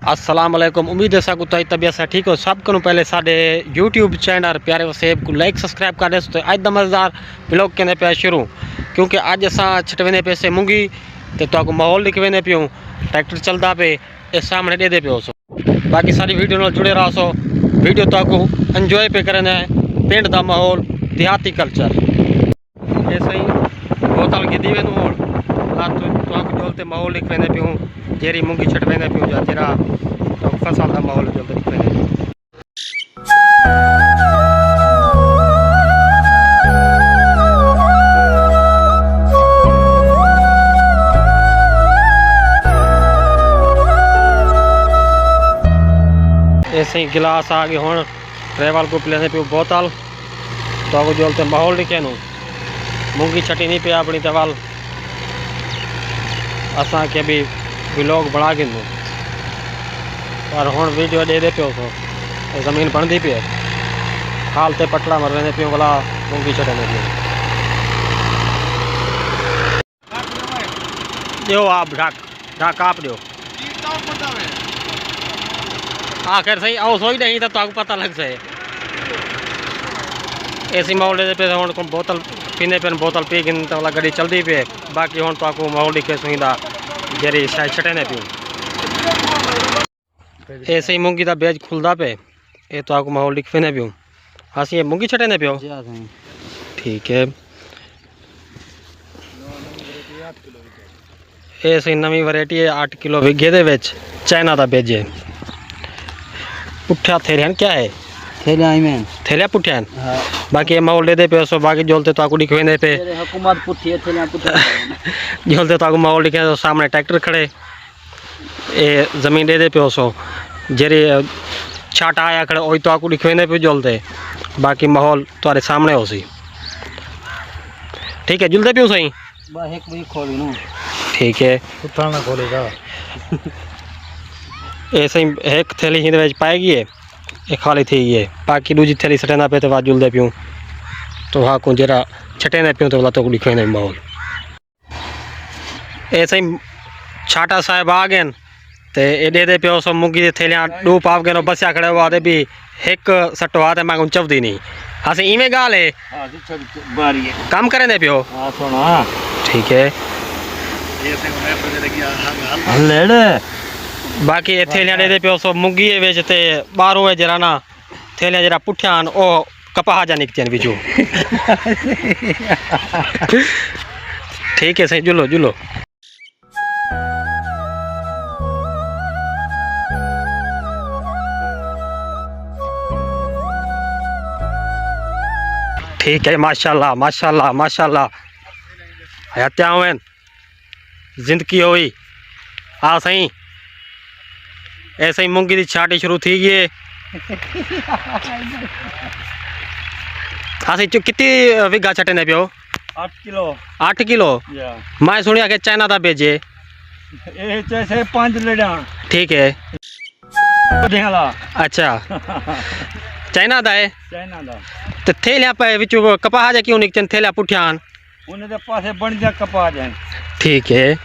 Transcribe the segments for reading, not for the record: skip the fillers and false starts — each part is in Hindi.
अस्सलाम वालेकुम। उम्मीद है सब तबीयत से ठीक हो। सब को पहले साढ़े यूट्यूब चैनल प्यारे वसेब को लाइक सब्सक्राइब कर दे। तो अज का मज़ेदार ब्लॉग कहने पे शुरू, क्योंकि अज अस छटवेंदे पे से मूंगी तो माहौल दिखवेंदे पियूँ, ट्रैक्टर चलता पे ये सामने दे पे सो। बाकी सारी वीडियो नाल जुड़े रहो सो। वीडियो तो एंजॉय पे करें पिंड का माहौल, देहाती कल्चर। ये सही बोतल गिदी वे जोलते माहौल दिखवेंदे पियूँ, जेरी मूंगी छटवेंदे पियूँ जा तेरा तो फसल का माहौल जोलते दिखवेंदे पियूँ। ऐसे ही गिलास आ गए हूँ ट्रेवल को पिलाने पियो बोतल तो जोलते माहौल दिखे नू मूंगी छटी नहीं पे अपनी दवाल असा के भी ब्लॉग बना के नू पर हूँ वीडियो दे पियो सो जमीन बनती पे हाल ते पटड़ा मर रहे पियो भला मूंगी छटने पियो दो आप ढक आप दो आखिर सही आओ सोई नहीं तो पता लग जाए। ऐसी माहौल पे हूँ बोतल पीने पे बोतल पी गिन तो वाला गड्डी चलती पे। बाकी हूँ तो माहौल दिखे सुईदा जेरी शायद छटेने पियूँ। ऐसे ही मूंगी का बेज खुलदा पे ये तो माहौल दिखे ने पियूँ। हाँ सी मूंगी छटेने पियो ठीक है। ऐसी नवी वैरायटी है 8 किलो विघे दे विच चाइना का बेज है। पुठ्या थेलियां क्या है थेलिया पुठ्या बाकी ये माहौल दे पे सो। बाकी जोलते तो दिखवेंदे पे हुकूमत पुठी थेलियां पुठ्या जोलते तो माहौल दिखे तो सामने ट्रैक्टर खड़े ये जमीन दे पे सो जेरी छाटा आया खड़े वही तो दिखवेंदे पे जोलते। बाकी माहौल तुम्हारे सामने हो सी ठीक है। जुलते पियो सही ठीक है खोलेगा ऐसे ही एक थैली ही पाएगी है ये खाली थी ये। बाकी दूजी थैली सटेना पे तो वहाँ जुलते पियूँ तो वहाँ को जरा छटेने पियूँ तो वाला तो दिखे माहौल। ऐसे ही छाटा साहब आ गए तो ये दे पियो सो मूंगी थैलियाँ दो पाव गए बसिया खड़े हुआ दे भी एक सट्टो आ मैं चवदी नहीं हाँ से इवें गाल है काम करें दे पियो ठीक है। बाकी ये थैलियां दे पियो सो मूंगी वेचते बारो है जरा ना थैलियां जरा पुठ्यान ओ कपाह जा निकतियां बिचू ठीक है सही जुलो जुलो। ठीक है माशाल्लाह माशाल्लाह माशाल्लाह हत्यावन जिंदगी हुई हाँ सही। ऐसे ही मूंगी की छाटी शुरू थी गई हाँ सही कितनी विघा छटने पियो 8 किलो मैं सुनिया के चाइना का भेजे जैसे 5 लेड़ा ठीक है। अच्छा चाइना दा है तो थैलियां पे विचू कपाह जा क्यों निकचन थैलियां पुठ्यान उन्हें पासे बन जा कपा जाए ठीक है।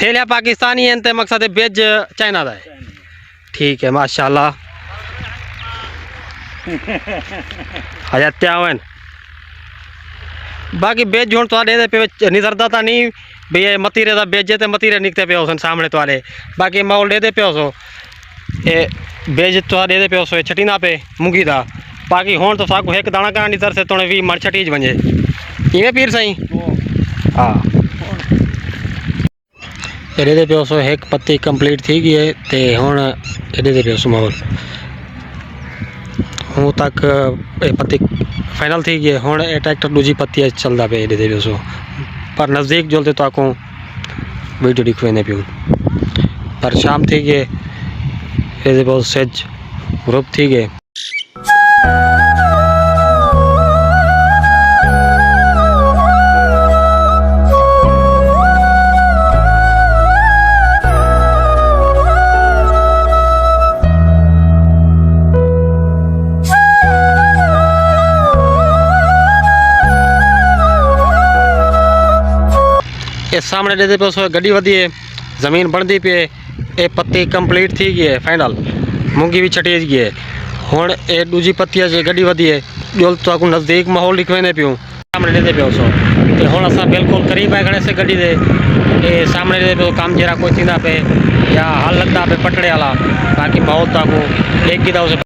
थैलियां पाकिस्तानी हैं ते मकसद बेज चाइना दा है ठीक है माशाल्लाह हजात्यावन। बाकी बेज हूँ तो दे पे निजरदा था नहीं भैया मतीरे का बेज तो मतीरे निकते पे हो सामने तो बाकी माहौल दे पे सो ये बेज तो दे पे सो छटीना पे मूंगी का। बाकी हूँ तो साकू एक दाना करा नितर से थोड़े 20 मण छटीज वजे इवें पीर सही हाँ ये पे सो एक पत्ती कंप्लीट थी गई है तो हूँ ये पे सो माहौल हूँ तक पत्ती फाइनल थी गई हूँ ट्रैक्टर दूजी पत्ती चलता पे ये पे सो पर नज़दीक जोलते तो आकू वीडियो दिखवेंदे पियूँ पर शाम थी गई ये बहुत सेज ग्रुप थी गए। ये सामने देते पे उसमें गड्डी वधी है, ज़मीन बनती पे, ये पत्ती कंप्लीट थी गई है फाइनल, मूंगी भी छटी गई है। हुण ये दूजी पत्ती है गड्डी वधी है, जो तो नज़दीक माहौल लिखवेंदे पियूं सामने देते पे सो तो हुण असां बिल्कुल करीब आए खड़े से गड्डी दे, ये सामने देते पे काम जरा कोई थींदा पे या हाल लगता पे पटड़े वाला, बाकी माहौल तो एक ही